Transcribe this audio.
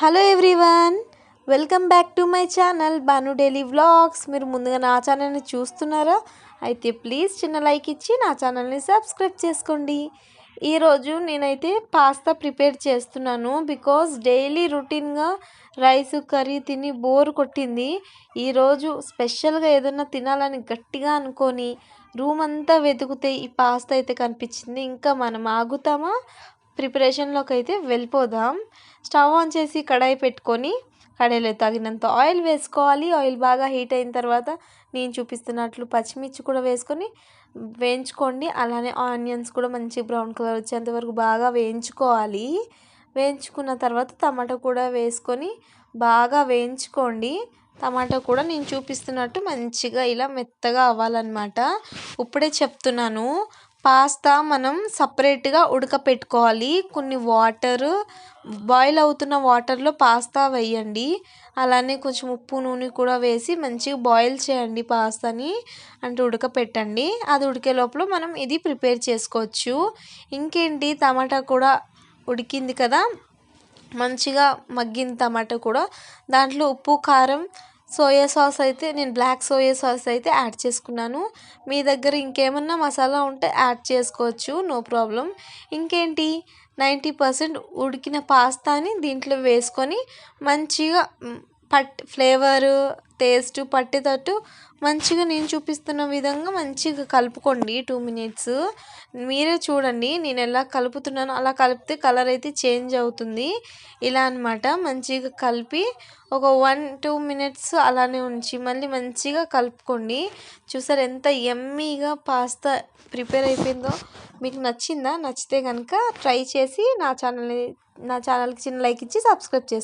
Hello everyone, welcome back to my channel Banu daily vlogs. మీరు ముందుగా నా ఛానల్ని చూస్తున్నారా? అయితే ప్లీజ్ చిన్న లైక్ ఇచ్చి నా ఛానల్ని సబ్స్క్రైబ్ చేసుకోండి. ఈరోజు నేనైతే పాస్తా ప్రిపేర్ చేస్తున్నాను. బికాజ్ డైలీ రొటీన్గా రైస్ కర్రీ తిని బోర్ కొట్టింది. ఈరోజు స్పెషల్గా ఏదైనా తినాలని గట్టిగా అనుకొని రూమ్ అంతా వెతికితే ఈ పాస్తా అయితే కనిపించింది. ఇంకా మనం ఆగుతామా? ప్రిపరేషన్లోకి అయితే వెళ్ళిపోదాం. స్టవ్ ఆన్ చేసి కడాయి పెట్టుకొని కడాయిలో తగినంత ఆయిల్ వేసుకోవాలి. ఆయిల్ బాగా హీట్ అయిన తర్వాత నేను చూపిస్తున్నట్లు పచ్చిమిర్చి కూడా వేసుకొని వేయించుకోండి. అలానే ఆనియన్స్ కూడా మంచి బ్రౌన్ కలర్ వచ్చేంత వరకు బాగా వేయించుకోవాలి. వేయించుకున్న తర్వాత టమాటా కూడా వేసుకొని బాగా వేయించుకోండి. టమాటా కూడా నేను చూపిస్తున్నట్టు మంచిగా ఇలా మెత్తగా అవ్వాలన్నమాట. ఇప్పుడే చెప్తున్నాను, పాస్తా మనం సపరేట్గా ఉడకపెట్టుకోవాలి. కొన్ని వాటర్ బాయిల్ అవుతున్న వాటర్లో పాస్తా వేయండి. అలానే కొంచెం ఉప్పు నూనె కూడా వేసి మంచిగా బాయిల్ చేయండి పాస్తాని, అంటే ఉడకపెట్టండి. అది ఉడికే లోపల మనం ఇది ప్రిపేర్ చేసుకోవచ్చు. ఇంకేంటి, టమాటా కూడా ఉడికింది కదా, మంచిగా మగ్గిన టమాటా కూడా దాంట్లో ఉప్పు కారం సోయా సాస్ అయితే నేను బ్లాక్ సోయా సాస్ అయితే యాడ్ చేసుకున్నాను. మీ దగ్గర ఇంకేమన్నా మసాలా ఉంటే యాడ్ చేసుకోవచ్చు, నో ప్రాబ్లం. ఇంకేంటి, 90% ఉడికిన పాస్తాని దీంట్లో వేసుకొని మంచిగా ఫ్లేవరు టేస్ట్ పట్టేటట్టు మంచిగా నేను చూపిస్తున్న విధంగా మంచిగా కలుపుకోండి. 2 minutes మీరే చూడండి నేను ఎలా కలుపుతున్నానో. అలా కలిపితే కలర్ అయితే చేంజ్ అవుతుంది. ఇలా అన్నమాట. మంచిగా కలిపి ఒక 1-2 minutes అలానే ఉంచి మళ్ళీ మంచిగా కలుపుకోండి. చూసారు ఎంత యమ్మీగా పాస్తా ప్రిపేర్ అయిపోయిందో. మీకు నచ్చిందా? నచ్చితే కనుక ట్రై చేసి నా ఛానల్కి చిన్న లైక్ ఇచ్చి సబ్స్క్రైబ్ చేసుకోండి.